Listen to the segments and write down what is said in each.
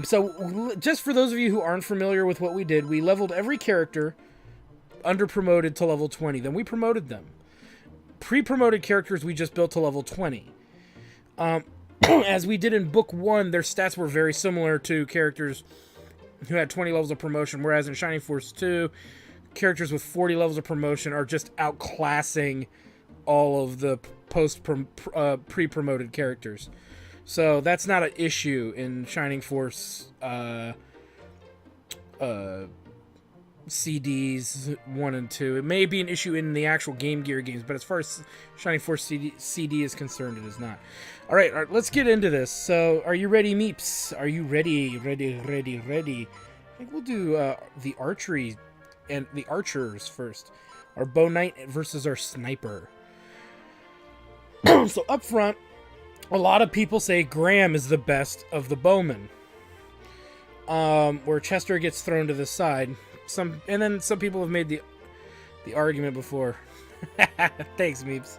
So just for those of you who aren't familiar with what we did, we leveled every character under promoted to level 20. Then we promoted them. Pre-promoted characters we just built to level 20. As we did in Book 1, their stats were very similar to characters who had 20 levels of promotion, whereas in Shining Force 2, characters with 40 levels of promotion are just outclassing all of the pre-promoted characters. So that's not an issue in Shining Force CDs 1 and 2. It may be an issue in the actual Game Gear games, but as far as Shining Force CD is concerned, it is not. All right, let's get into this. So, are you ready, Meeps? Are you ready? Ready. I think we'll do the archery and the archers first. Our bow knight versus our sniper. So up front, a lot of people say Graham is the best of the bowmen. Where Chester gets thrown to the side. Some people have made the argument before. Thanks, Meeps.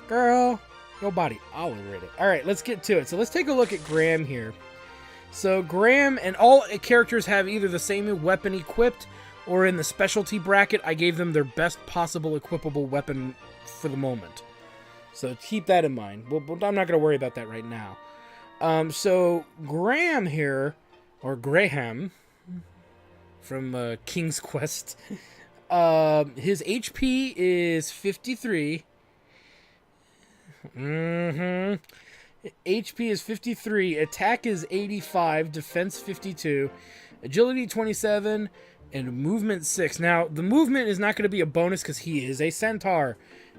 Girl, no body. I'll read it. All right, let's get to it. So let's take a look at Graham here. So Graham and all characters have either the same weapon equipped, or in the specialty bracket, I gave them their best possible equipable weapon for the moment. So keep that in mind. Well, I'm not going to worry about that right now. So Graham here, or Graham, from King's Quest, his HP is 53. HP is 53, attack is 85, defense 52, agility 27, and movement 6. Now, the movement is not going to be a bonus because he is a centaur,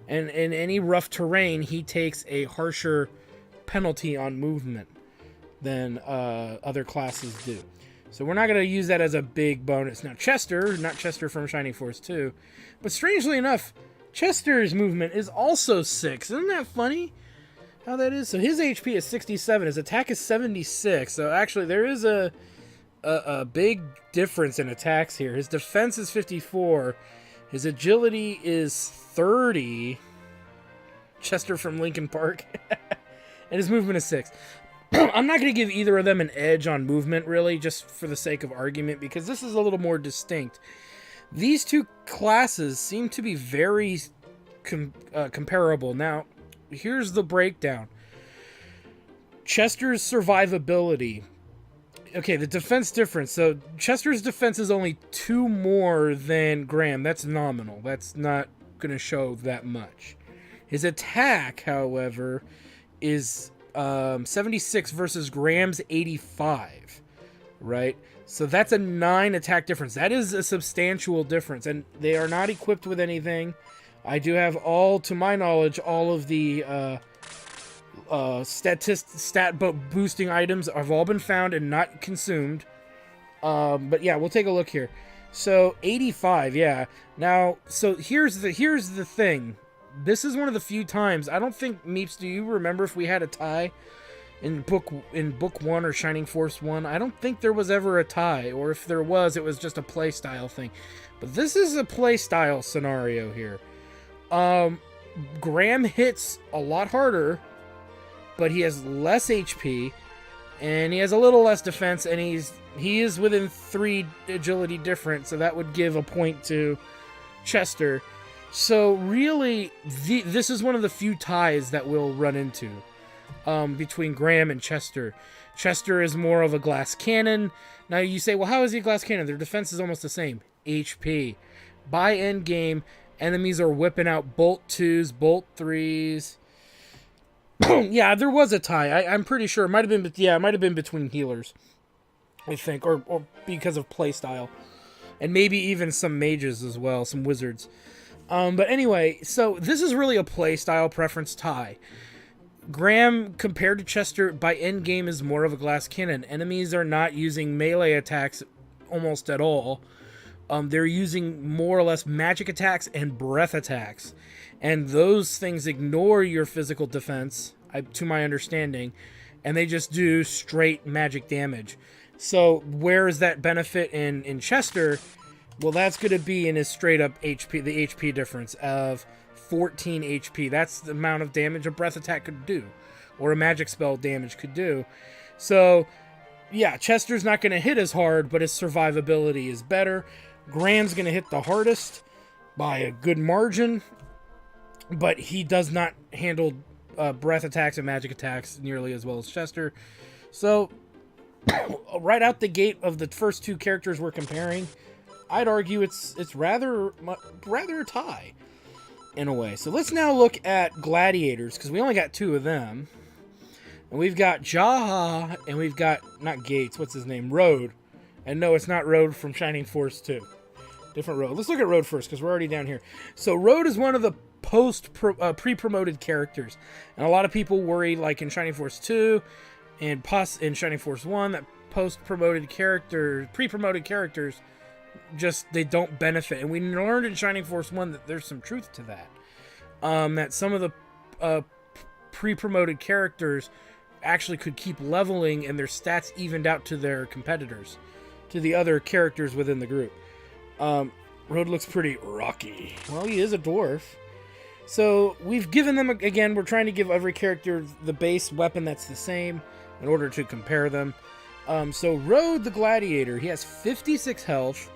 and in any rough terrain, he takes a harsher penalty on movement than other classes do. So we're not going to use that as a big bonus. Now, Chester, not Chester from Shining Force 2, but strangely enough, Chester's movement is also 6. Isn't that funny how that is? So his HP is 67. His attack is 76. So actually, there is a big difference in attacks here. His defense is 54. His agility is 30. Chester from Linkin Park. And his movement is 6. I'm not going to give either of them an edge on movement, really, just for the sake of argument, because this is a little more distinct. These two classes seem to be very comparable. Now, here's the breakdown. Chester's survivability. Okay, the defense difference. So, Chester's defense is only 2 more than Graham. That's nominal. That's not going to show that much. His attack, however, is 76 versus Graham's 85, right? So that's a 9 attack difference. That is a substantial difference, and they are not equipped with anything. I do have to my knowledge, all of the stat boosting items have all been found and not consumed. But yeah, we'll take a look here. So 85, yeah. Now, so here's the thing. This is one of the few times, I don't think, Meeps, do you remember if we had a tie in book 1 or Shining Force 1? I don't think there was ever a tie, or if there was, it was just a play style thing. But this is a play style scenario here. Graham hits a lot harder, but he has less HP, and he has a little less defense, and he is within 3 agility difference, so that would give a point to Chester. So really, this is one of the few ties that we'll run into between Graham and Chester. Chester is more of a glass cannon. Now you say, well, how is he a glass cannon? Their defense is almost the same. HP. By end game, enemies are whipping out bolt 2s, bolt 3s. Yeah, there was a tie. I'm pretty sure. It might have been between healers, I think, or because of playstyle. And maybe even some mages as well, some wizards. But anyway, so this is really a playstyle preference tie. Graham, compared to Chester, by end game is more of a glass cannon. Enemies are not using melee attacks almost at all. They're using more or less magic attacks and breath attacks. And those things ignore your physical defense, to my understanding, and they just do straight magic damage. So where is that benefit in Chester? Well, that's going to be in his straight-up HP, the HP difference of 14 HP. That's the amount of damage a breath attack could do, or a magic spell damage could do. So yeah, Chester's not going to hit as hard, but his survivability is better. Graham's going to hit the hardest by a good margin, but he does not handle breath attacks and magic attacks nearly as well as Chester. So, right out the gate of the first two characters we're comparing, I'd argue it's rather a tie in a way. So let's now look at gladiators, because we only got two of them. And we've got Jaha, and we've got, not Gates, what's his name? Road. And no, it's not Road from Shining Force 2. Different Road. Let's look at Road first, because we're already down here. So Road is one of the pre-promoted characters. And a lot of people worry, like in Shining Force 2 and in Shining Force 1, that pre-promoted characters, just, they don't benefit. And we learned in Shining Force 1 that there's some truth to that. That some of the pre-promoted characters actually could keep leveling and their stats evened out to their competitors, to the other characters within the group. Road looks pretty rocky. Well, he is a dwarf. So we've given them, again, we're trying to give every character the base weapon that's the same in order to compare them. So Road the Gladiator, he has 56 health,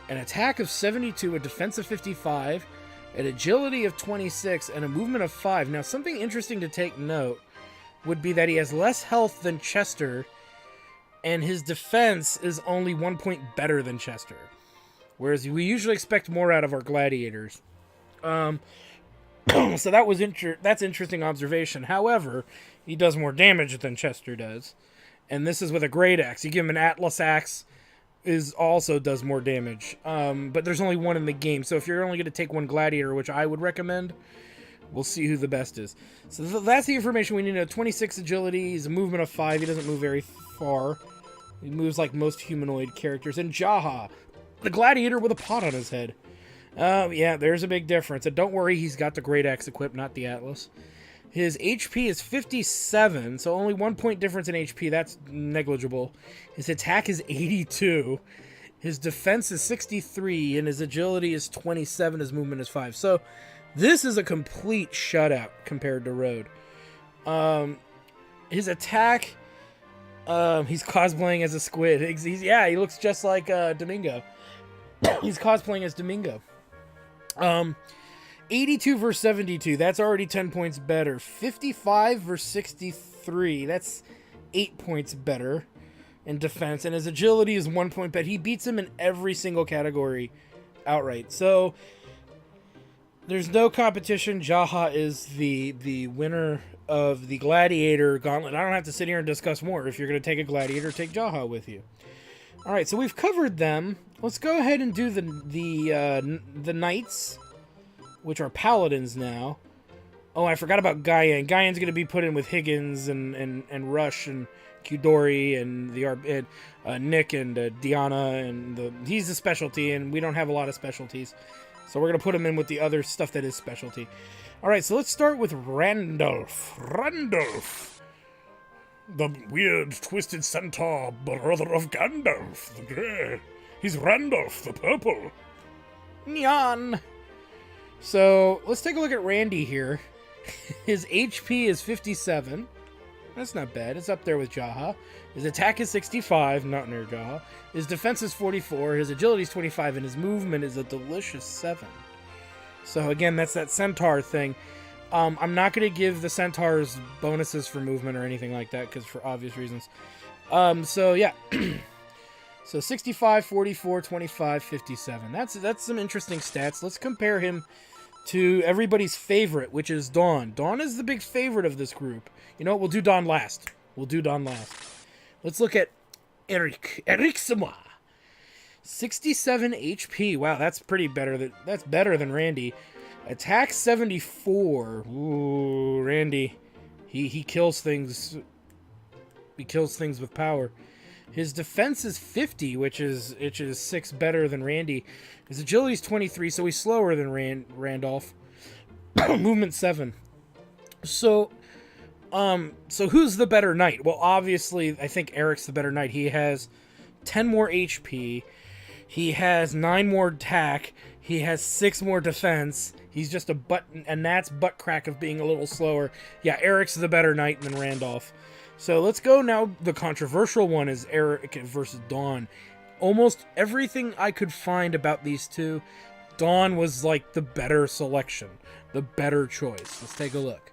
an attack of 72, a defense of 55, an agility of 26, and a movement of 5. Now, something interesting to take note would be that he has less health than Chester, and his defense is only 1 point better than Chester. Whereas we usually expect more out of our gladiators. So that's interesting observation. However, he does more damage than Chester does. And this is with a great axe. You give him an Atlas axe, also does more damage. But there's only one in the game. So if you're only going to take one gladiator, which I would recommend, we'll see who the best is. So that's the information we need to know. 26 agility, he's a movement of 5. He doesn't move very far. He moves like most humanoid characters. And Jaha, the gladiator with a pot on his head. Yeah, there's a big difference. And don't worry, he's got the great axe equipped, not the Atlas. His HP is 57, so only 1 point difference in HP. That's negligible. His attack is 82. His defense is 63, and his agility is 27. His movement is 5. So this is a complete shutout compared to Road. His attack, he's cosplaying as a squid. He looks just like Domingo. He's cosplaying as Domingo. 82 versus 72, that's already 10 points better. 55 versus 63, that's 8 points better in defense. And his agility is 1 point better. He beats him in every single category outright. So there's no competition. Jaha is the winner of the Gladiator Gauntlet. I don't have to sit here and discuss more. If you're going to take a Gladiator, take Jaha with you. All right, so we've covered them. Let's go ahead and do the Knights, which are Paladins now. Oh, I forgot about Guyan. Guyan's going to be put in with Higgins and Rush and Qdori and Nick and Diana. He's a specialty, and we don't have a lot of specialties. So we're going to put him in with the other stuff that is specialty. All right, so let's start with Randolph. Randolph, the weird, twisted centaur brother of Gandalf the Grey. He's Randolph the Purple. Nyan. So let's take a look at Randy here. His HP is 57. That's not bad. It's up there with Jaha. His attack is 65, not near Jaha. His defense is 44. His agility is 25, and his movement is a delicious 7. So again, that's that centaur thing. I'm not going to give the centaurs bonuses for movement or anything like that, because for obvious reasons. So yeah. So 65, 44, 25, 57. That's some interesting stats. Let's compare him to everybody's favorite, which is Dawn. Dawn is the big favorite of this group. You know what? We'll do Dawn last. Let's look at Eric. Eric Samoa. 67 HP. Wow, that's pretty better. That's better than Randy. Attack 74. Ooh, Randy. He kills things. He kills things with power. His defense is 50, which is 6 better than Randy. His agility is 23, so he's slower than Randolph. Movement 7. So who's the better knight? Well, obviously, I think Eric's the better knight. He has 10 more HP. He has 9 more attack. He has 6 more defense. He's just a butt crack of being a little slower. Yeah, Eric's the better knight than Randolph. So let's go now. The controversial one is Eric versus Dawn. Almost everything I could find about these two, Dawn was like the better selection, the better choice. Let's take a look.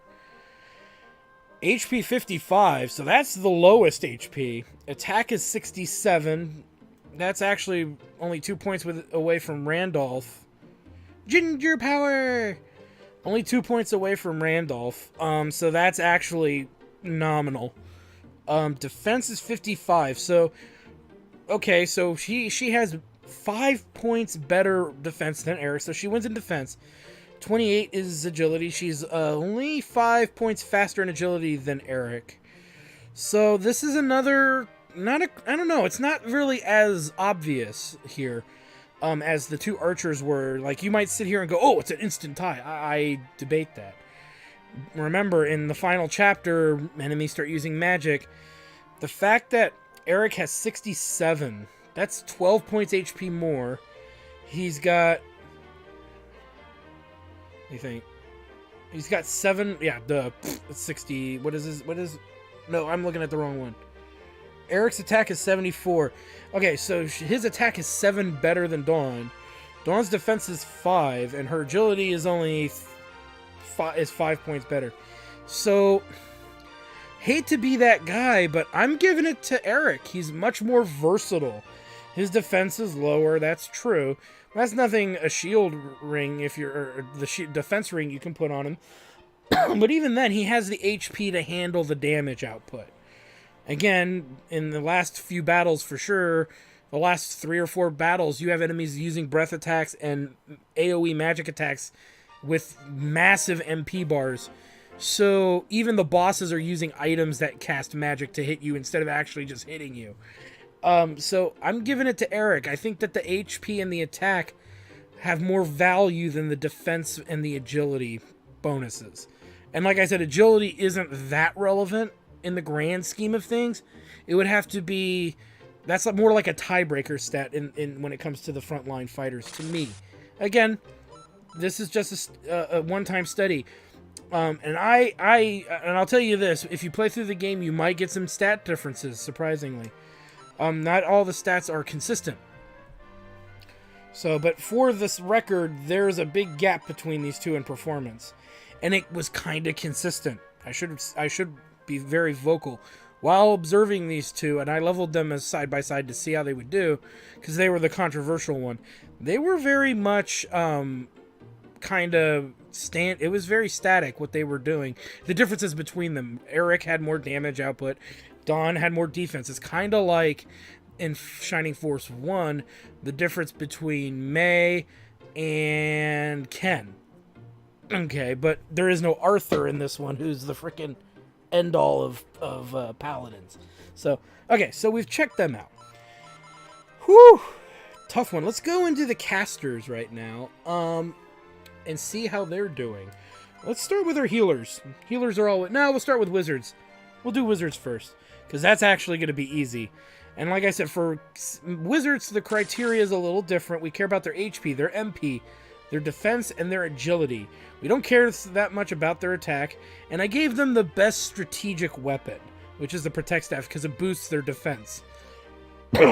HP 55, so that's the lowest HP. Attack is 67. That's actually only 2 points away from Randolph. Ginger power! Only 2 points away from Randolph. So that's actually nominal. Defense is 55. So, okay, so she has 5 points better defense than Eric, so she wins in defense. 28 is agility. She's only 5 points faster in agility than Eric. So this is another, I don't know, it's not really as obvious here as the two archers were. Like, you might sit here and go, oh, it's an instant tie. I debate that. Remember, in the final chapter, enemies start using magic. The fact that Eric has 67, that's 12 points HP more. He's got... You think he's got 7? Yeah, 60. What is? No, I'm looking at the wrong one. Eric's attack is 74. Okay, so his attack is 7 better than Dawn. Dawn's defense is 5, and her agility is only 5 points better. So, hate to be that guy, but I'm giving it to Eric. He's much more versatile. His defense is lower. That's true. That's nothing a shield ring, if you're or the defense ring you can put on him. But even then, he has the HP to handle the damage output. Again, in the last few battles, for sure, the last 3 or 4 battles, you have enemies using breath attacks and AoE magic attacks with massive MP bars. So even the bosses are using items that cast magic to hit you instead of actually just hitting you. So I'm giving it to Eric. I think that the HP and the attack have more value than the defense and the agility bonuses. And like I said, agility isn't that relevant in the grand scheme of things. It would have to be... That's more like a tiebreaker stat in when it comes to the frontline fighters, to me. Again, this is just a one-time study. And I'll tell you this. If you play through the game, you might get some stat differences, surprisingly. Not all the stats are consistent. So, but for this record, there's a big gap between these two in performance. And it was kind of consistent. I should be very vocal. While observing these two, and I leveled them as side by side to see how they would do, because they were the controversial one. They were very much it was very static what they were doing. The differences between them. Eric had more damage output. Dawn had more defense. It's kind of like in Shining Force 1, the difference between May and Ken. Okay, but there is no Arthur in this one, who's the freaking end-all of paladins. So, okay, so we've checked them out. Whew! Tough one. Let's go into the casters right now, and see how they're doing. Let's start with our healers. Healers are all... No, we'll start with wizards. We'll do wizards first, because that's actually going to be easy. And like I said, for wizards, the criteria is a little different. We care about their HP, their MP, their defense, and their agility. We don't care that much about their attack. And I gave them the best strategic weapon, which is the Protect Staff, because it boosts their defense.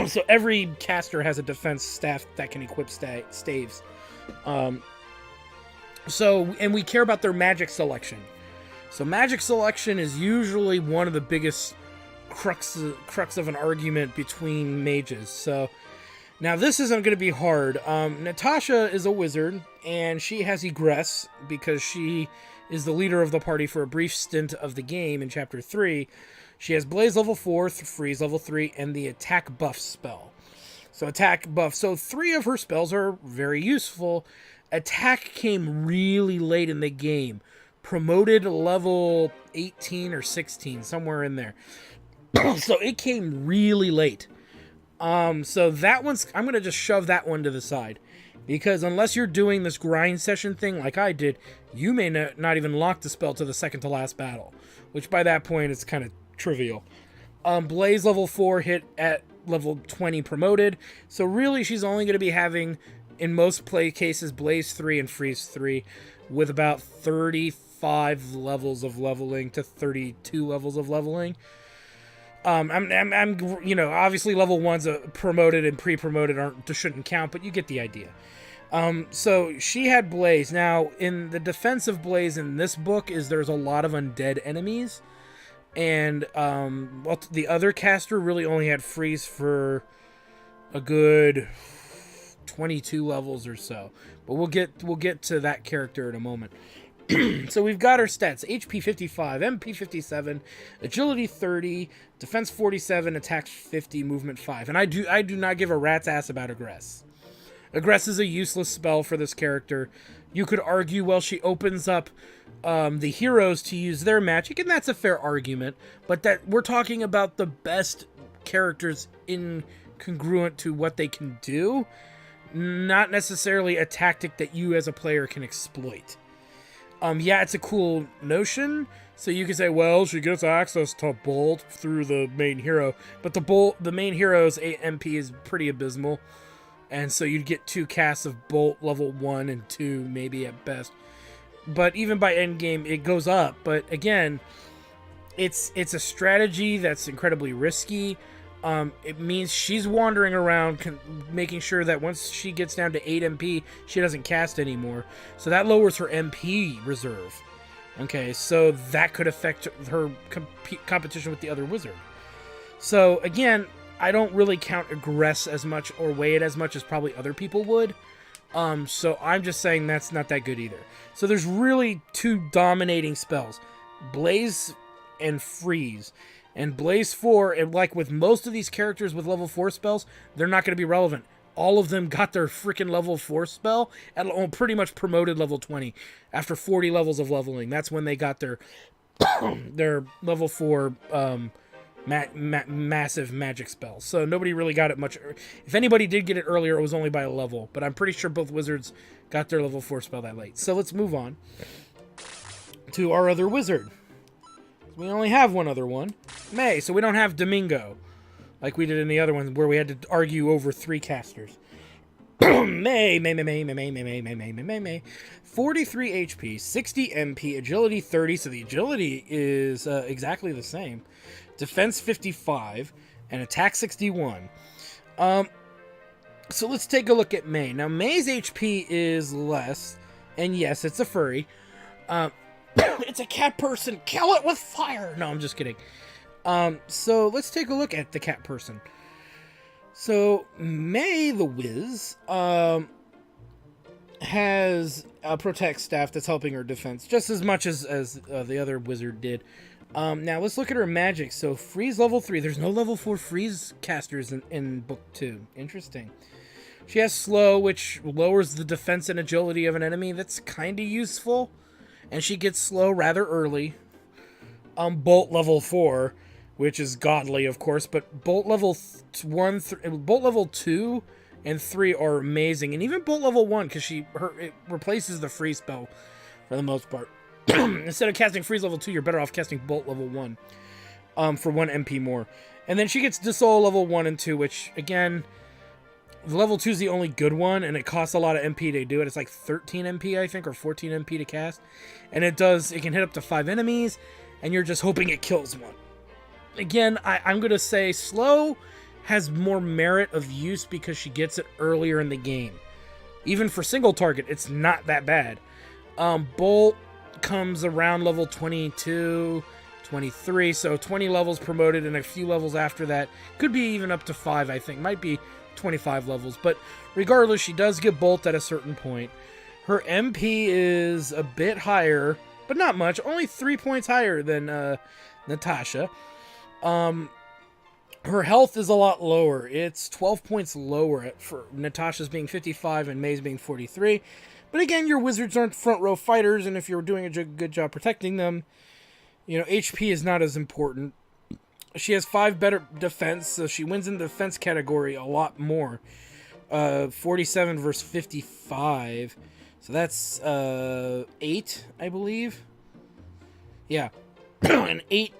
So every caster has a defense staff that can equip staves. And we care about their magic selection. So magic selection is usually one of the biggest crux of an argument between mages. So now this isn't going to be hard. Natasha is a wizard, and she has Egress because she is the leader of the party for a brief stint of the game in Chapter 3. She has Blaze level 4, Freeze level 3, and the attack buff spell. So attack buff. So 3 of her spells are very useful. Attack came really late in the game. Promoted level 18 or 16, somewhere in there. So it came really late. So that one's... I'm going to just shove that one to the side. Because unless you're doing this grind session thing like I did, you may not even lock the spell to the second to last battle. Which by that point is kind of trivial. Blaze level 4 hit at level 20 promoted. So really she's only going to be having, in most play cases, Blaze 3 and Freeze 3. With about 35 levels of leveling to 32 levels of leveling. I'm you know, obviously level 1's promoted and pre-promoted shouldn't count, but you get the idea. So she had Blaze. Now, in the defense of Blaze in this book is there's a lot of undead enemies, and well, the other caster really only had freeze for a good 22 levels or so. But we'll get to that character in a moment. So we've got her stats: HP 55, MP 57, Agility 30, Defense 47, Attack 50, Movement 5. And I do not give a rat's ass about Aggress. Aggress is a useless spell for this character. You could argue, well, she opens up the heroes to use their magic, and that's a fair argument. But that we're talking about the best characters incongruent to what they can do, not necessarily a tactic that you as a player can exploit. Yeah, it's a cool notion. So you can say, well, she gets access to Bolt through the main hero, but the main hero's MP is pretty abysmal. And so you'd get 2 casts of Bolt level 1 and 2, maybe at best. But even by endgame, it goes up. But again, it's a strategy that's incredibly risky. It means she's wandering around making sure that once she gets down to 8 MP, she doesn't cast anymore. So that lowers her MP reserve. Okay, so that could affect her competition with the other wizard. So again, I don't really count Aggress as much or weigh it as much as probably other people would. So I'm just saying that's not that good either. So there's really 2 dominating spells, Blaze and Freeze. And Blaze 4, and like with most of these characters with level 4 spells, they're not going to be relevant. All of them got their freaking level 4 spell at pretty much promoted level 20. After 40 levels of leveling, that's when they got their their level 4 massive magic spells. So nobody really got it much. If anybody did get it earlier, it was only by a level. But I'm pretty sure both wizards got their level 4 spell that late. So let's move on to our other wizard. We only have one other one, May, so we don't have Domingo, like we did in the other one, where we had to argue over 3 casters. May. 43 HP, 60 MP, Agility 30, so the Agility is exactly the same. Defense 55, and Attack 61. So let's take a look at May. Now, May's HP is less, and yes, it's a furry. It's a cat person. Kill it with fire. No, I'm just kidding. So let's take a look at the cat person. So May the Wiz has a protect staff that's helping her defense just as much as the other wizard did. Now let's look at her magic. So freeze level 3. There's no level 4 freeze casters in book 2. Interesting. She has slow, which lowers the defense and agility of an enemy. That's kind of useful. And she gets slow rather early. Bolt level 4, which is godly, of course, but Bolt level 2 and 3 are amazing, and even Bolt level 1, because it replaces the freeze spell for the most part. Instead of casting freeze level 2, you're better off casting Bolt level 1 for 1 MP more. And then she gets Dissoul level 1 and 2, which again, level 2 is the only good one, and it costs a lot of MP to do it. It's like 13 MP, I think, or 14 MP to cast. And it can hit up to 5 enemies, and you're just hoping it kills one. Again, I'm going to say slow has more merit of use because she gets it earlier in the game. Even for single target, it's not that bad. Bolt comes around level 22, 23, so 20 levels promoted, and a few levels after that. Could be even up to 5, I think. Might be 25 levels, but regardless, she does get Bolt at a certain point. Her MP is a bit higher, but not much. Only 3 points higher than Natasha. Her health is a lot lower. It's 12 points lower for Natasha's being 55 and May's being 43. But again, your wizards aren't front row fighters, and if you're doing a good job protecting them, you know, HP is not as important. She has 5 better defense, so she wins in the defense category a lot more. 47 versus 55. So that's 8, I believe. Yeah. An 8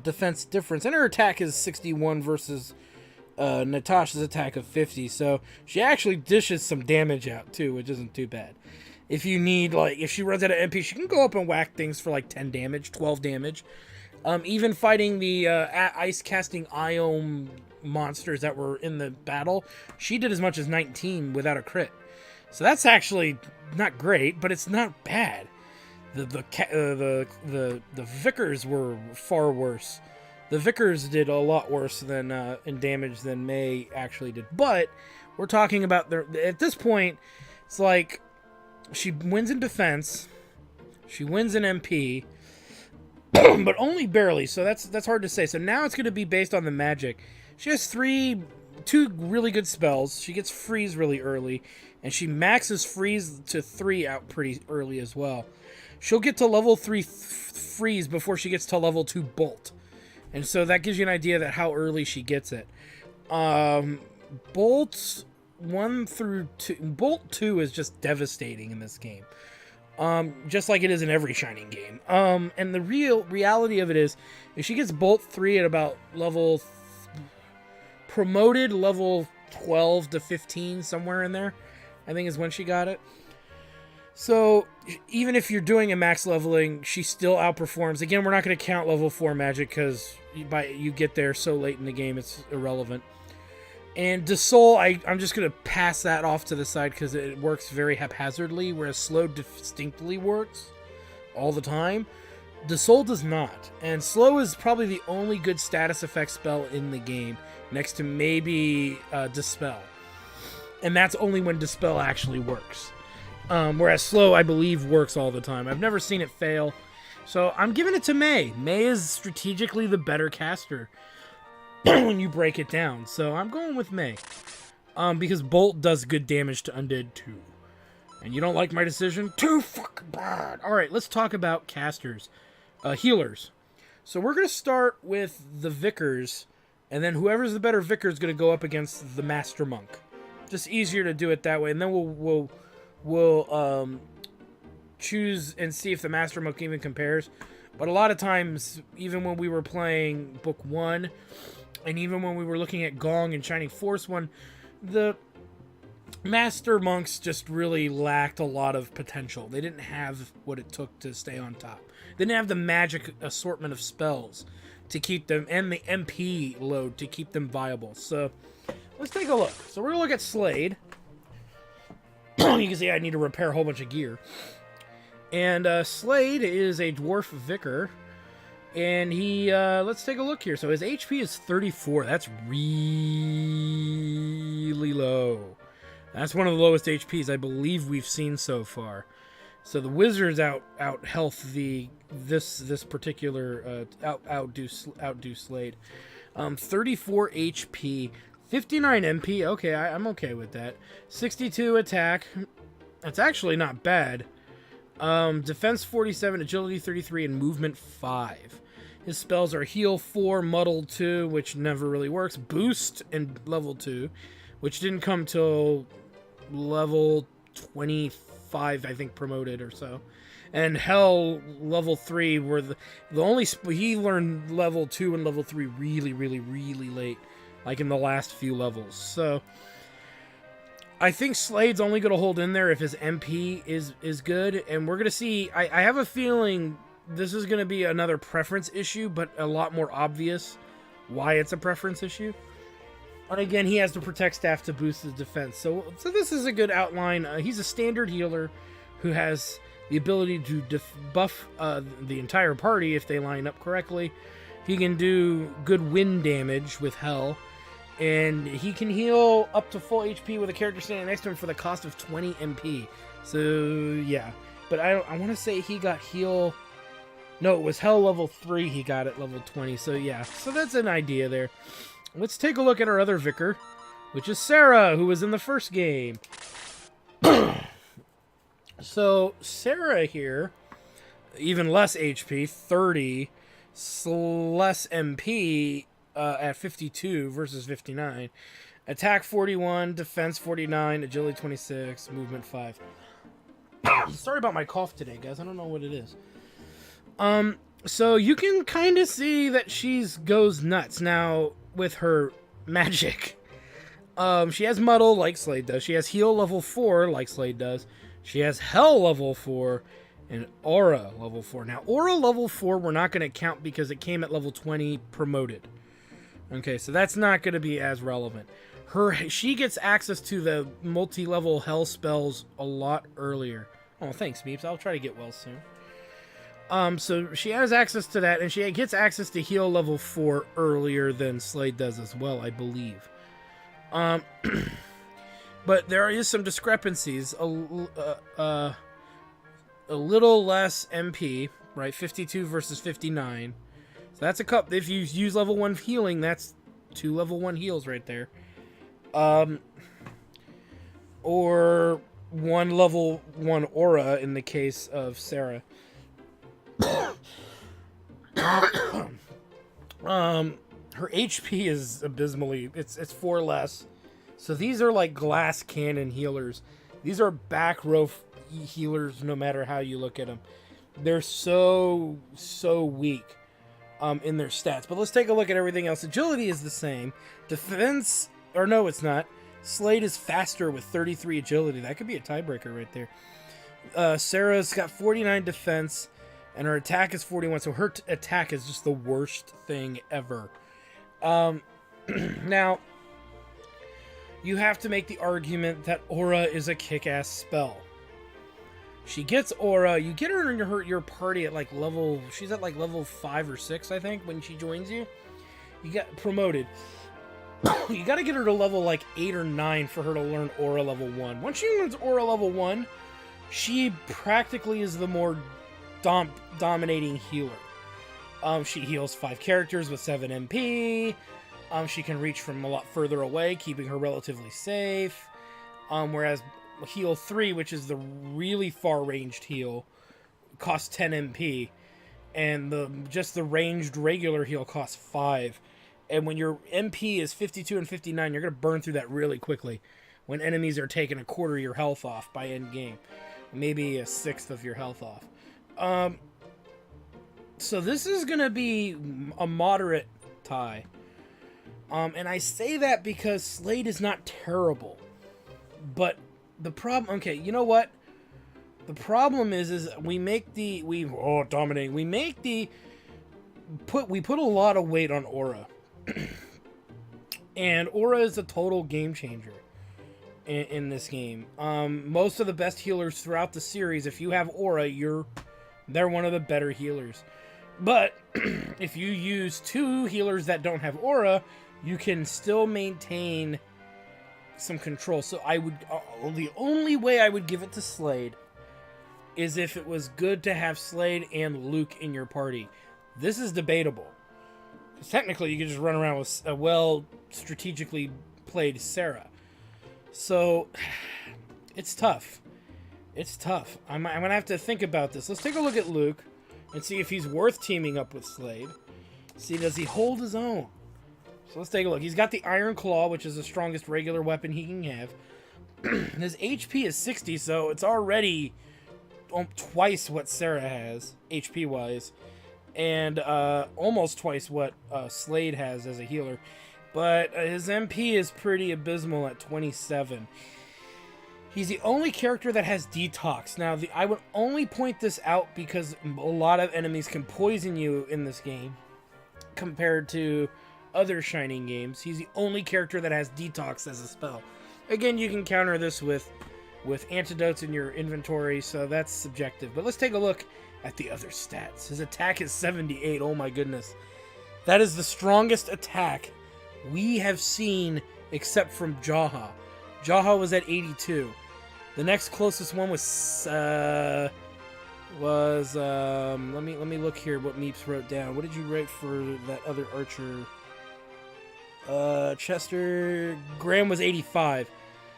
defense difference. And her attack is 61 versus Natasha's attack of 50. So she actually dishes some damage out, too, which isn't too bad. If you need, like, if she runs out of MP, she can go up and whack things for like 10 damage, 12 damage. Even fighting the ice casting Iome monsters that were in the battle, she did as much as 19 without a crit. So that's actually not great, but it's not bad. The Vickers were far worse. The Vickers did a lot worse than in damage than May actually did. But we're talking about at this point, it's like she wins in defense, she wins in MP, but only barely. So that's hard to say. So now it's going to be based on the magic. She has two really good spells. She gets freeze really early, and she maxes freeze to 3 out pretty early as well. She'll get to level 3 freeze before she gets to level 2 bolt. And so that gives you an idea that how early she gets it. Bolts 1 through 2. Bolt 2 is just devastating in this game. Just like it is in every Shining game. And the reality of it is, if she gets Bolt 3 at about promoted level 12 to 15, somewhere in there, I think is when she got it. So even if you're doing a max leveling, she still outperforms. Again, we're not going to count level 4 magic because you get there so late in the game, it's irrelevant. And Desoul, I'm just going to pass that off to the side because it works very haphazardly, whereas Slow distinctly works all the time. Desoul does not. And Slow is probably the only good status effect spell in the game, next to maybe Dispel. And that's only when Dispel actually works. Whereas Slow, I believe, works all the time. I've never seen it fail. So I'm giving it to May. May is strategically the better caster when you break it down. So I'm going with May. Because Bolt does good damage to Undead too. And you don't like my decision? Too fucking bad. Alright, let's talk about casters. Healers. So we're going to start with the Vickers. And then whoever's the better Vicar is going to go up against the Master Monk. Just easier to do it that way. And then we'll choose and see if the Master Monk even compares. But a lot of times, even when we were playing Book 1, and even when we were looking at Gong and Shining Force 1, the Master Monks just really lacked a lot of potential. They didn't have what it took to stay on top. They didn't have the magic assortment of spells to keep them, and the MP load to keep them viable. So, let's take a look. So we're going to look at Slade. You can see I need to repair a whole bunch of gear. And Slade is a dwarf vicar. And he, let's take a look here. So his HP is 34. That's really low. That's one of the lowest HPs I believe we've seen so far. So the wizards out health this particular outdo Slade. 34 HP, 59 MP. Okay, I'm okay with that. 62 attack. That's actually not bad. Defense 47, agility 33, and movement 5. His spells are heal 4, muddle 2, which never really works. Boost and level 2, which didn't come till level 25, I think, promoted or so. And Hell level 3 were the only he learned level 2 and level 3 really, really, really late, like in the last few levels. So I think Slade's only going to hold in there if his MP is good, and we're going to see. I have a feeling this is going to be another preference issue, but a lot more obvious why it's a preference issue. And again, he has to protect staff to boost his defense. So this is a good outline. He's a standard healer who has the ability to buff the entire party if they line up correctly. He can do good wind damage with Hell. And he can heal up to full HP with a character standing next to him for the cost of 20 MP. So, yeah. But I want to say he got heal. No, it was Hell level 3 he got at level 20. So, yeah. So that's an idea there. Let's take a look at our other Vicar, which is Sarah, who was in the first game. So, Sarah here, even less HP, 30, less MP, at 52 versus 59. Attack 41, defense 49, agility 26, movement 5. Sorry about my cough today, guys. I don't know what it is. So you can kind of see that she goes nuts now with her magic. She has Muddle like Slade does. She has Heal level 4 like Slade does. She has Hell level 4. And Aura level 4. Now, Aura level 4 we're not going to count because it came at level 20 promoted. Okay, so that's not going to be as relevant. She gets access to the multi-level hell spells a lot earlier. Oh, thanks, Meeps. I'll try to get well soon. So she has access to that, and she gets access to heal level 4 earlier than Slade does as well, I believe. But there is some discrepancies. A little less MP, right? 52 versus 59. So that's a cup. If you use level 1 healing, that's 2 level 1 heals right there. Or 1 level 1 aura in the case of Sarah. Her HP is abysmally, it's 4 less. So these are like glass cannon healers. These are back row healers no matter how you look at them. They're so weak in their stats. But let's take a look at everything else. Agility is the same. Defense, or no, it's not. Slade is faster with 33 agility. That could be a tiebreaker right there. Sarah's got 49 defense, and her attack is 41. So her attack is just the worst thing ever. Now, you have to make the argument that Aura is a kick-ass spell. She gets Aura. You get her in your party at like level... She's at like level 5 or 6, I think, when she joins you. You get promoted. You got to get her to level like 8 or 9 for her to learn Aura level 1. Once she learns Aura level 1, she practically is the more dominating healer. She heals 5 characters with 7 MP. She can reach from a lot further away, keeping her relatively safe. Whereas heal 3, which is the really far-ranged heal, costs 10 MP. And just the ranged regular heal costs 5. And when your MP is 52 and 59, you're going to burn through that really quickly. When enemies are taking a quarter of your health off by end game. Maybe a sixth of your health off. So this is going to be a moderate tie. And I say that because Slade is not terrible. But the problem... Okay, you know what? The problem is we make the... dominating. We make the... We put a lot of weight on Aura. And Aura is a total game changer in this game. Most of the best healers throughout the series, if you have Aura, they're one of the better healers. But if you use 2 healers that don't have Aura, you can still maintain some control. So I would... the only way I would give it to Slade is if it was good to have Slade and Luke in your party. This is debatable. Because technically you could just run around with a well strategically played Sarah. So it's tough. It's tough. I'm going to have to think about this. Let's take a look at Luke and see if he's worth teaming up with Slade. See, does he hold his own? So let's take a look. He's got the Iron Claw, which is the strongest regular weapon he can have. His HP is 60, so it's already twice what Sarah has, HP-wise. And almost twice what Slade has as a healer. But his MP is pretty abysmal at 27. He's the only character that has Detox. Now, I would only point this out because a lot of enemies can poison you in this game compared to other Shining games. He's the only character that has Detox as a spell. Again, you can counter this with antidotes in your inventory, so that's subjective. But let's take a look at the other stats. His attack is 78. Oh my goodness. That is the strongest attack we have seen except from Jaha. Jaha was at 82. The next closest one was let me look here what Meeps wrote down. What did you write for that other archer? Chester Graham was 85.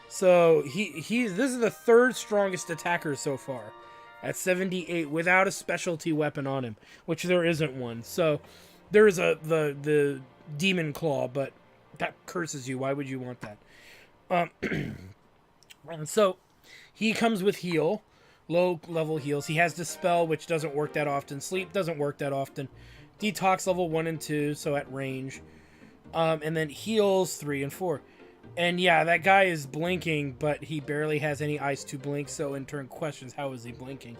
So this is the 3rd strongest attacker so far at 78 without a specialty weapon on him, which there isn't one. So there is the Demon Claw, but that curses you. Why would you want that? And so he comes with heal, low level heals. He has Dispel, which doesn't work that often. Sleep doesn't work that often. Detox level 1 and 2, so at range. And then heals 3 and 4. And yeah, that guy is blinking, but he barely has any eyes to blink, so in turn questions how is he blinking.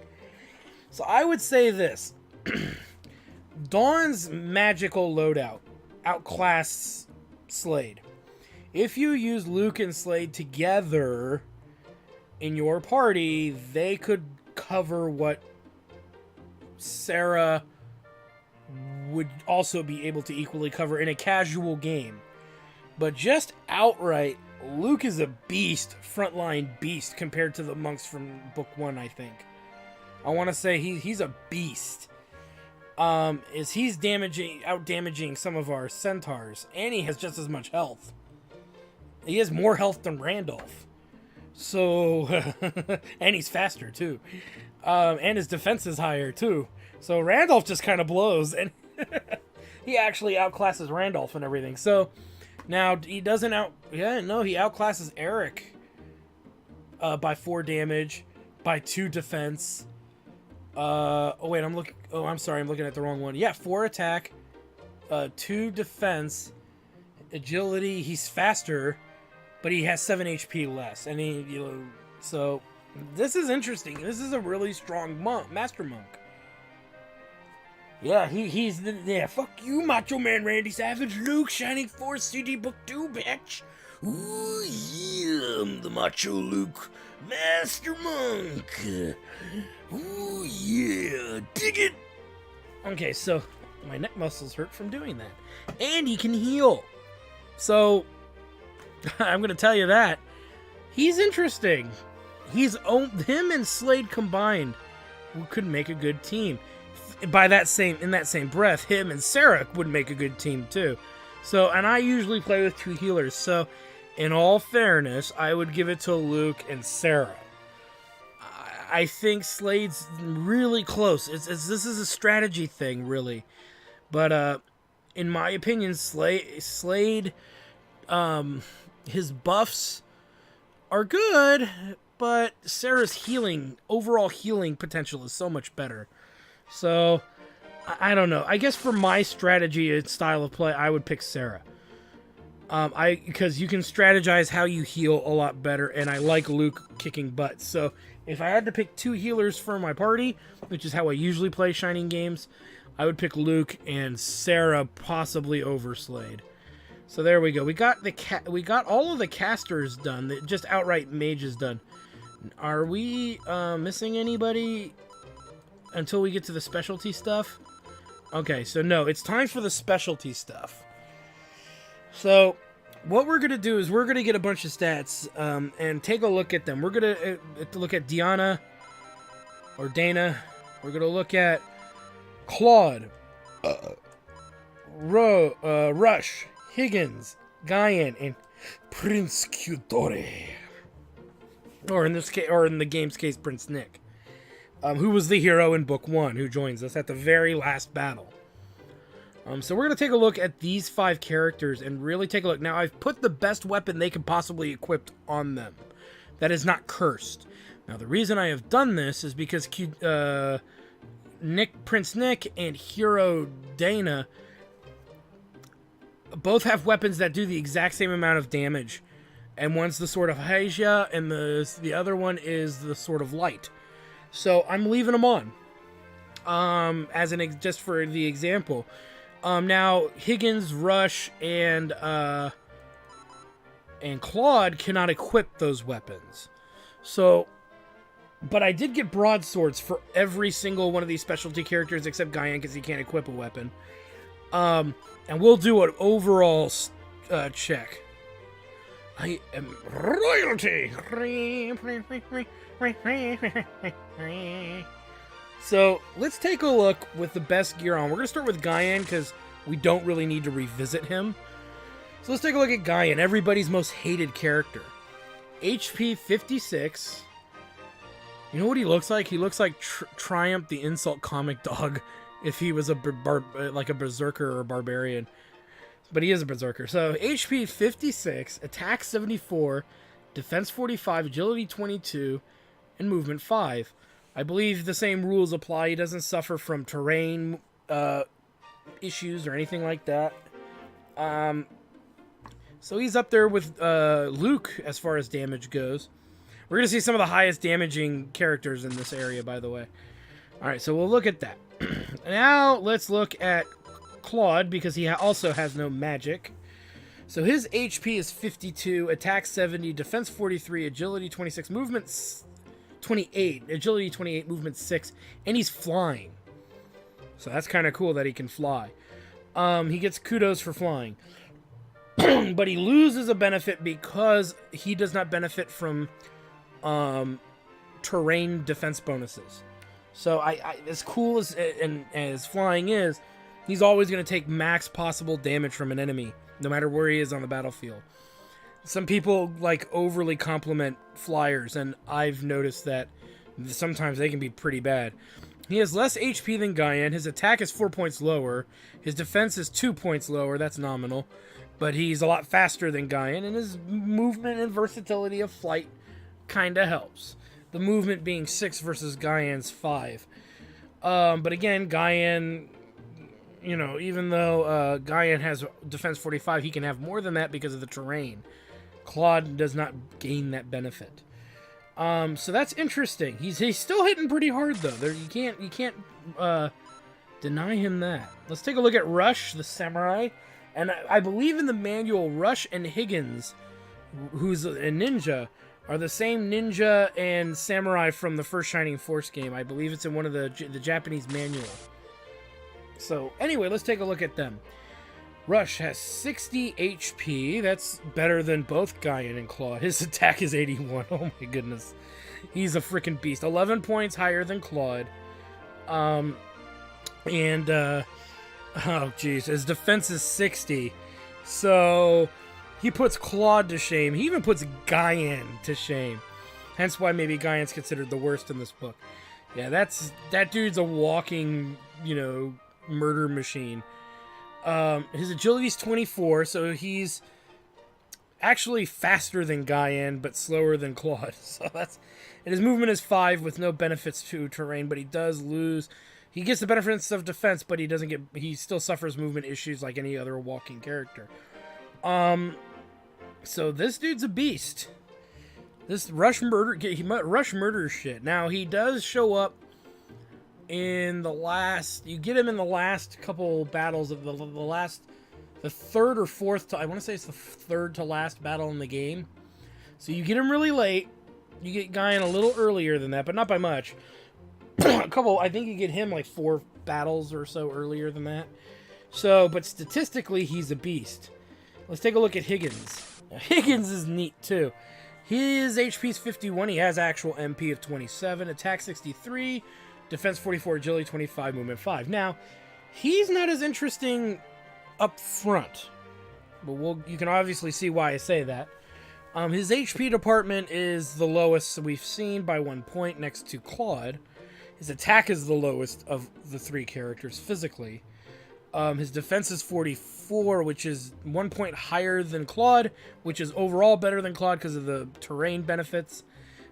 So I would say this. Dawn's magical loadout outclass Slade. If you use Luke and Slade together in your party, they could cover what Sarah would also be able to equally cover in a casual game. But just outright, Luke is a beast, frontline beast, compared to the monks from Book 1, I think. I want to say he's a beast. He's out damaging some of our centaurs, and he has just as much health. He has more health than Randolph. So, and he's faster too. And his defense is higher too. So Randolph just kind of blows, and he actually outclasses Randolph and everything. So now he doesn't he outclasses Eric by 4 damage, by 2 defense. I'm sorry, I'm looking at the wrong one. Yeah, 4 attack, 2 defense, agility. He's faster, but he has 7 HP less, and so this is interesting. This is a really strong master monk. Yeah, he's fuck you, Macho Man Randy Savage, Luke, Shining Force, CD Book 2, bitch. Ooh, yeah, I'm the Macho Luke, Master Monk. Ooh, yeah, dig it. Okay, so my neck muscles hurt from doing that. And he can heal. So, I'm going to tell you that. He's interesting. Him and Slade combined could make a good team. In that same breath, him and Sarah would make a good team too. So, and I usually play with 2 healers. So, in all fairness, I would give it to Luke and Sarah. I think Slade's really close. This is a strategy thing, really. But in my opinion, Slade, his buffs are good, but Sarah's overall healing potential is so much better. So, I don't know. I guess for my strategy and style of play, I would pick Sarah. Because you can strategize how you heal a lot better, and I like Luke kicking butt. So, if I had to pick 2 healers for my party, which is how I usually play Shining games, I would pick Luke and Sarah possibly over Slade. So there we go. We got all of the casters done. Just outright mages done. Are we missing anybody until we get to the specialty stuff? Okay, so no, it's time for the specialty stuff. So what we're going to do is we're going to get a bunch of stats and take a look at them. We're going to look at Dana. We're going to look at Claude, Rush, Higgins, Guyan, and Prince Cutore. Or in the game's case, Prince Nick, who was the hero in Book 1, who joins us at the very last battle. So we're going to take a look at these 5 characters and really take a look. Now, I've put the best weapon they can possibly equip on them. That is not cursed. Now, the reason I have done this is because Prince Nick and Hero Dana both have weapons that do the exact same amount of damage. And one's the Sword of Hygia, and the other one is the Sword of Light. So I'm leaving them on. Just for the example. Now, Higgins, Rush, and Claude cannot equip those weapons. So, but I did get broadswords for every single one of these specialty characters except Guyan because he can't equip a weapon. And we'll do an overall check. I am royalty. So let's take a look with the best gear on. We're going to start with Guyan because we don't really need to revisit him. So let's take a look at Guyan, everybody's most hated character. HP 56. You know what he looks like? He looks like Triumph the Insult comic dog if he was like a berserker or a barbarian. But he is a berserker. So HP 56, attack 74, defense 45, agility 22, and movement 5. I believe the same rules apply. He doesn't suffer from terrain issues or anything like that. So he's up there with Luke as far as damage goes. We're going to see some of the highest damaging characters in this area, by the way. All right, so we'll look at that. Now let's look at Claude, because he also has no magic. So his HP is 52, attack 70, defense 43, agility 26, movement 28, agility 28, movement 6, and he's flying. So that's kind of cool that he can fly. He gets kudos for flying. But he loses a benefit because he does not benefit from terrain defense bonuses. So as cool as flying is, he's always going to take max possible damage from an enemy, no matter where he is on the battlefield. Some people like overly compliment flyers, and I've noticed that sometimes they can be pretty bad. He has less HP than Guyan. His attack is 4 points lower. His defense is 2 points lower. That's nominal. But he's a lot faster than Guyan, and his movement and versatility of flight kind of helps. The movement being 6 versus Guyan's 5. But again, Guyan, even though Guyan has defense 45, he can have more than that because of the terrain. Claude does not gain that benefit. So that's interesting. He's still hitting pretty hard though. You can't deny him that. Let's take a look at Rush, the samurai, and I believe in the manual, Rush and Higgins, who's a ninja, are the same ninja and samurai from the first Shining Force game. I believe it's in one of the Japanese manual. So anyway, let's take a look at them. Rush has 60 HP. That's better than both Guyan and Claude. His attack is 81. Oh my goodness. He's a freaking beast. 11 points higher than Claude. Oh geez. His defense is 60. So he puts Claude to shame. He even puts Guyan to shame. Hence why maybe Guyan's considered the worst in this book. Yeah, that dude's a walking, murder machine. His agility is 24, so he's actually faster than Guyan, but slower than Claude. So and his movement is 5 with no benefits to terrain, but he does lose. He gets the benefits of defense, but he still suffers movement issues like any other walking character. So this dude's a beast. This Rush murders shit. Now he does show up in you get him in the last couple battles of the third or fourth, I want to say it's the third to last battle in the game. So you get him really late. You get Guyan a little earlier than that, but not by much. I think you get him like 4 battles or so earlier than that. So, but statistically, he's a beast. Let's take a look at Higgins. Higgins is neat too. His HP is 51. He has actual MP of 27, attack 63, defense 44, agility 25, movement 5. Now, he's not as interesting up front, but you can obviously see why I say that. His HP department is the lowest we've seen by 1 point, next to Claude. His attack is the lowest of the 3 characters physically. His defense is 44, which is 1 point higher than Claude, which is overall better than Claude because of the terrain benefits.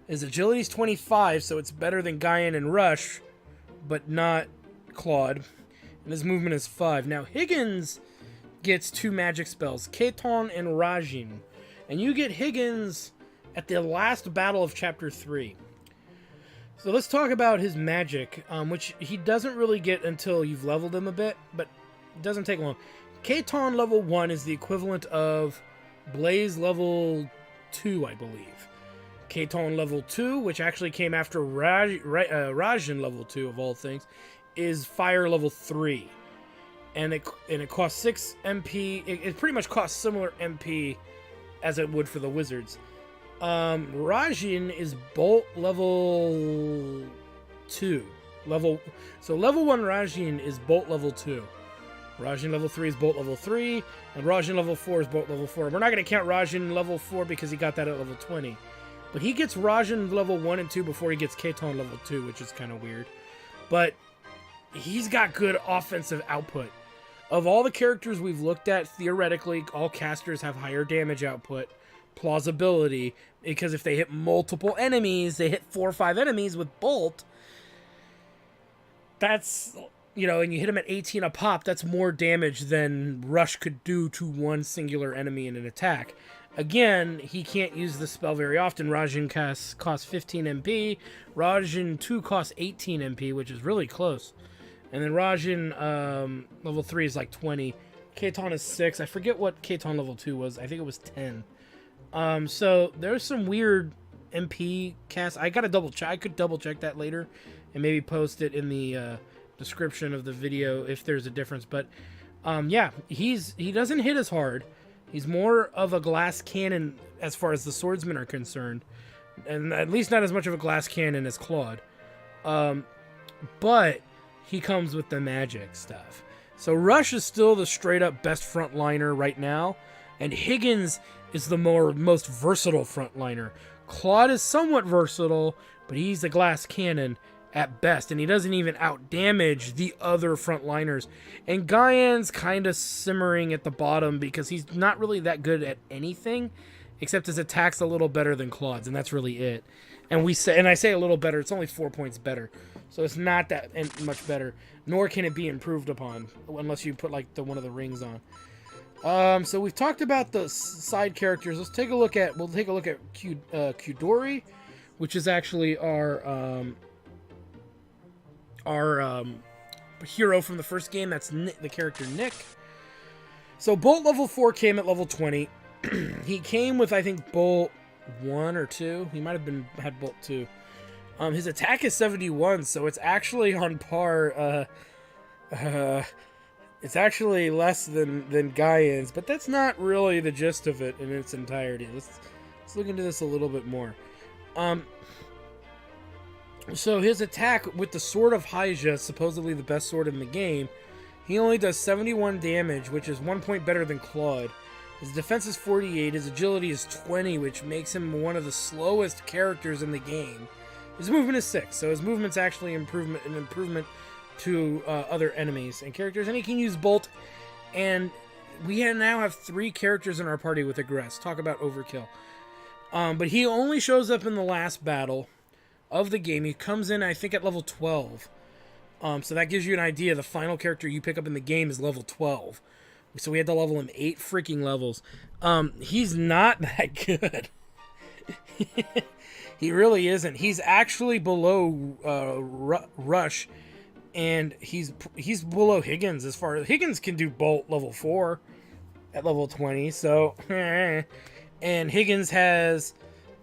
His agility is 25, so it's better than Guyan and Rush, but not Claude. And his movement is 5. Now, Higgins gets 2 magic spells, Keton and Rajin. And you get Higgins at the last battle of Chapter 3. So let's talk about his magic, which he doesn't really get until you've leveled him a bit, but it doesn't take long. Keton level 1 is the equivalent of Blaze level 2, I believe. Keton level 2, which actually came after Rajin level 2 of all things, is Fire level 3. And it costs 6 MP. It pretty much costs similar MP as it would for the wizards. Rajin is Bolt level 2. So level 1 Rajin is Bolt level 2. Rajin level 3 is Bolt level 3, and Rajin level 4 is Bolt level 4. We're not going to count Rajin level 4 because he got that at level 20. But he gets Rajin level 1 and 2 before he gets Keton level 2, which is kind of weird. But he's got good offensive output. Of all the characters we've looked at, theoretically, all casters have higher damage output, plausibility, because if they hit multiple enemies, they hit 4 or 5 enemies with Bolt, that's, and you hit them at 18 a pop, that's more damage than Rush could do to one singular enemy in an attack. Again, he can't use the spell very often. Rajin costs 15 MP. Rajin 2 costs 18 MP, which is really close. And then Rajin level 3 is like 20. Katon is 6. I forget what Katon level 2 was. I think it was 10. So there's some weird MP casts. I gotta double check. I could double check that later and maybe post it in the description of the video if there's a difference. But yeah, he doesn't hit as hard. He's more of a glass cannon as far as the swordsmen are concerned, and at least not as much of a glass cannon as Claude. But he comes with the magic stuff. So Rush is still the straight up best frontliner right now, and Higgins is the most versatile frontliner. Claude is somewhat versatile, but he's a glass cannon at best, and he doesn't even out-damage the other frontliners. And Guyan's kind of simmering at the bottom because he's not really that good at anything, except his attack's a little better than Claude's, and that's really it. And I say a little better, it's only 4 points better. So it's not that much better, nor can it be improved upon, unless you put like one of the rings on. So we've talked about the side characters. We'll take a look at Kudori, which is actually our hero from the first game. That's the character Nick. So Bolt level 4 came at level 20. He came with, I think, Bolt 1 or 2. He might have had Bolt 2. His attack is 71, so it's actually on par. It's actually less than Guyan's, but that's not really the gist of it in its entirety. Let's look into this a little bit more. So his attack with the Sword of Hyjah, supposedly the best sword in the game, he only does 71 damage, which is 1 point better than Claude. His defense is 48, his agility is 20, which makes him one of the slowest characters in the game. His movement is 6, so his movement's actually an improvement to other enemies and characters, and he can use Bolt. And we now have 3 characters in our party with Aggress. Talk about overkill. But he only shows up in the last battle of the game. He comes in, I think, at level 12. So that gives you an idea. The final character you pick up in the game is level 12. So we had to level him 8 freaking levels. He's not that good. He really isn't. He's actually below Rush, and he's below Higgins as far as Higgins can do Bolt level 4 at level 20. So, and Higgins has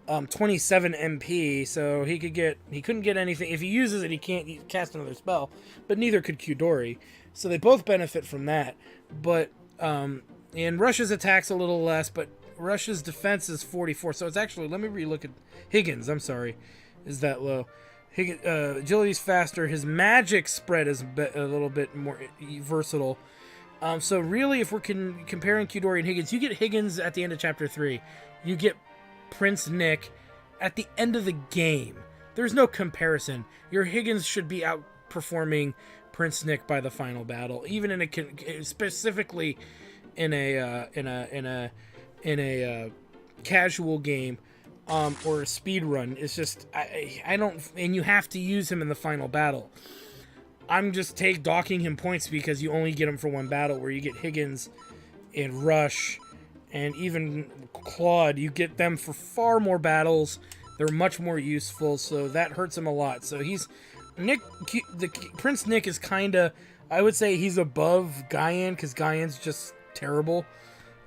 27 MP, so he couldn't get anything. If he uses it, he can't cast another spell, but neither could Kudori. So they both benefit from that. But and Rush's attack's a little less, but Rush's defense is 44. So it's actually, let me relook at Higgins. I'm sorry, is that low? Agility's faster. His magic spread is a little bit more versatile. So really, if we're comparing Kudori and Higgins, you get Higgins at the end of Chapter 3. You get Prince Nick at the end of the game. There's no comparison. Your Higgins should be outperforming Prince Nick by the final battle, even specifically in a casual game or a speed run. It's just I don't, and you have to use him in the final battle. I'm just docking him points because you only get him for one battle, where you get Higgins and Rush and even Claude. You get them for far more battles. They're much more useful, so that hurts him a lot. So Prince Nick is kind of, I would say he's above Guyan, because Guyan's just terrible.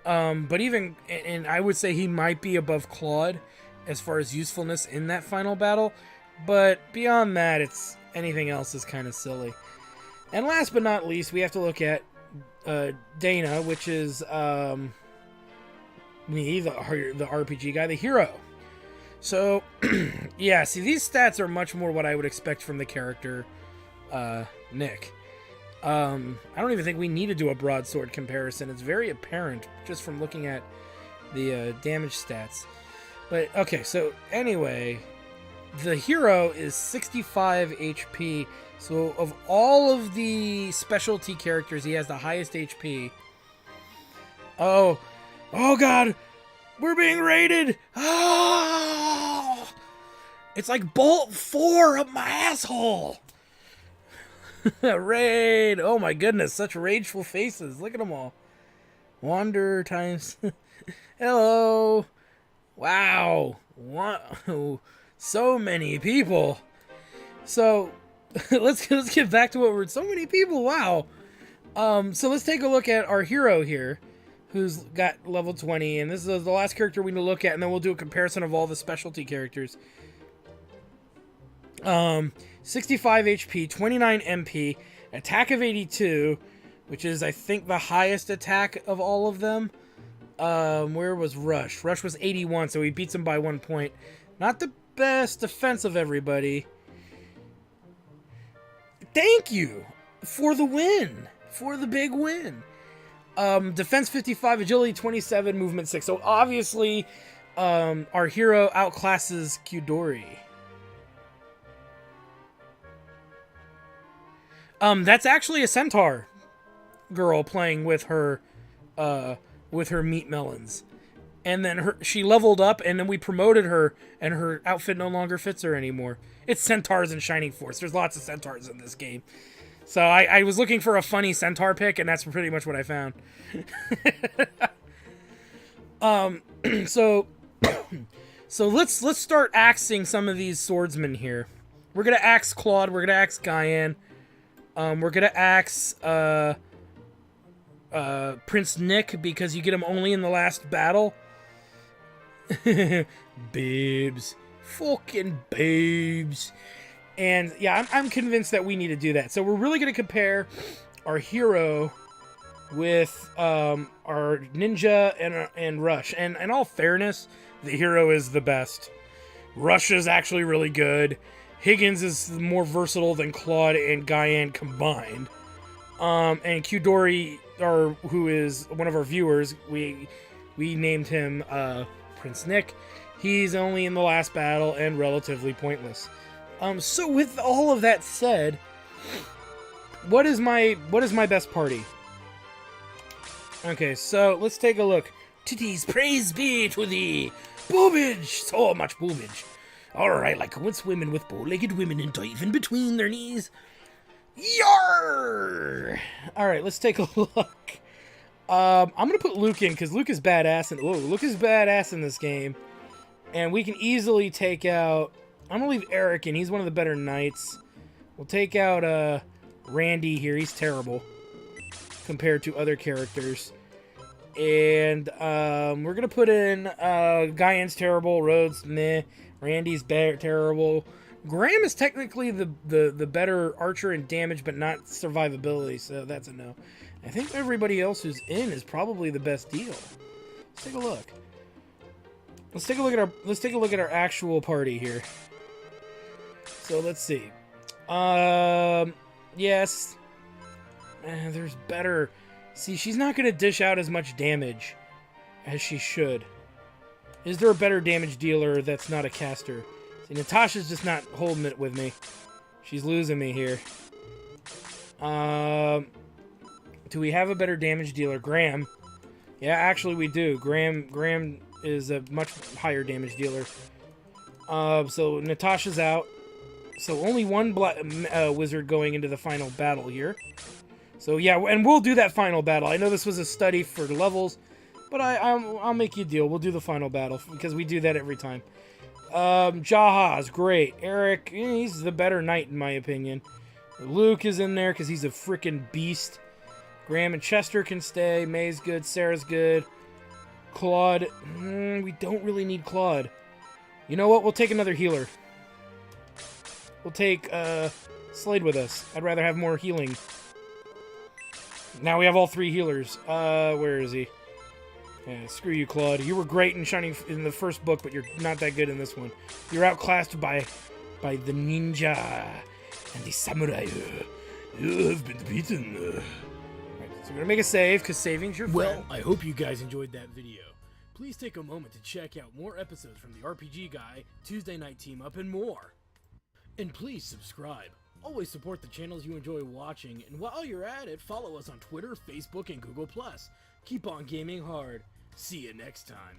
But even, and I would say he might be above Claude as far as usefulness in that final battle. But beyond that, anything else is kind of silly. And last but not least, we have to look at Dana, which is me, the RPG guy, the hero. So, yeah, see, these stats are much more what I would expect from the character Nick. I don't even think we need to do a broadsword comparison. It's very apparent just from looking at the damage stats. But, okay, so anyway, the hero is 65 HP. So of all of the specialty characters, he has the highest HP. Oh God, we're being raided. Oh, it's like Bolt 4 up my asshole. Raid. Oh my goodness, such rageful faces. Look at them all. Wander times. Hello. Wow. Wow. So many people. So let's get back to what we're. So many people. Wow. So let's take a look at our hero here, who's got level 20, and this is the last character we need to look at, and then we'll do a comparison of all the specialty characters. 65 HP, 29 MP, attack of 82, which is, I think, the highest attack of all of them. Where was Rush? Rush was 81, so he beats him by 1 point. Not the best defense of everybody. Thank you for the win. For the big win. Defense 55, agility 27, movement 6. So obviously, our hero outclasses Kyudori. That's actually a centaur girl playing with her meat melons. And then she leveled up, and then we promoted her, and her outfit no longer fits her anymore. It's centaurs and Shining Force. There's lots of centaurs in this game. So I was looking for a funny centaur pick, and that's pretty much what I found. So let's start axing some of these swordsmen here. We're gonna axe Claude. We're gonna axe Guyan. We're gonna axe Prince Nick, because you get him only in the last battle. Babes. Fucking babes. And yeah, I'm convinced that we need to do that. So we're really going to compare our hero with our ninja and Rush. And in all fairness, the hero is the best. Rush is actually really good. Higgins is more versatile than Claude and Guyan combined. And Kyudori, who is one of our viewers, we named him Prince Nick. He's only in the last battle and relatively pointless. So with all of that said, what is my best party? Okay, so let's take a look. Titties, praise be to thee. Boobage, so much boobage. Alright, like once swimming with bow-legged women and diving between their knees. Yarr! Alright, let's take a look. I'm gonna put Luke in, because Luke is badass, and Luke is badass in this game. And we can easily take out... I'm gonna leave Eric in, he's one of the better knights. We'll take out Randy here, he's terrible compared to other characters. And we're gonna put in Guyan's terrible, Rhodes meh, Randy's terrible. Graham is technically the better archer in damage, but not survivability, so that's a no. I think everybody else who's in is probably the best deal. Let's take a look. Let's take a look at our actual party here. So let's see. Yes. There's better. See, she's not gonna dish out as much damage as she should. Is there a better damage dealer that's not a caster? See, Natasha's just not holding it with me. She's losing me here. Do we have a better damage dealer? Graham. Yeah, actually we do. Graham is a much higher damage dealer. So Natasha's out. So only one wizard going into the final battle here. So yeah, and we'll do that final battle. I know this was a study for levels, but I'll make you a deal. We'll do the final battle, because we do that every time. Jaha's great. Eric, he's the better knight in my opinion. Luke is in there because he's a freaking beast. Graham and Chester can stay. May's good. Sarah's good. Claude, we don't really need Claude. You know what? We'll take another healer. We'll take Slade with us. I'd rather have more healing. Now we have all three healers. Where is he? Yeah, screw you, Claude. You were great in Shining in the first book, but you're not that good in this one. You're outclassed by the ninja and the samurai. You have been beaten. Right, so we're gonna make a save, because saving's your friend. Well, I hope you guys enjoyed that video. Please take a moment to check out more episodes from the RPG Guy, Tuesday Night Team Up, and more. And please subscribe. Always support the channels you enjoy watching, and while you're at it, follow us on Twitter, Facebook, and Google+. Keep on gaming hard. See you next time.